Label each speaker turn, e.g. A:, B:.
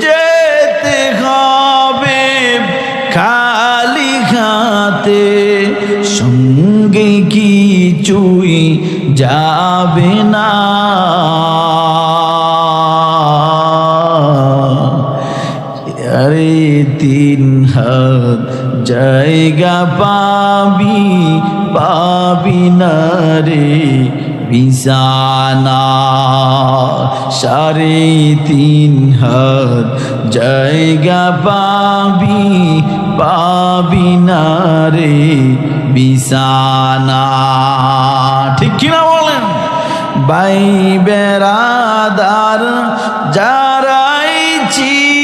A: যেতে হবে খালি হাতে, সঙ্গে কিছুই যাবে না। আরে তিন হাত জায়গা পাবি, পাবি না রে বিছানা। 3.5 হাত জায়গা পাবি, পাবি না রে বিছানা। ঠিক কিনা বলেন? ভাই বেরাদার যারাই ছিল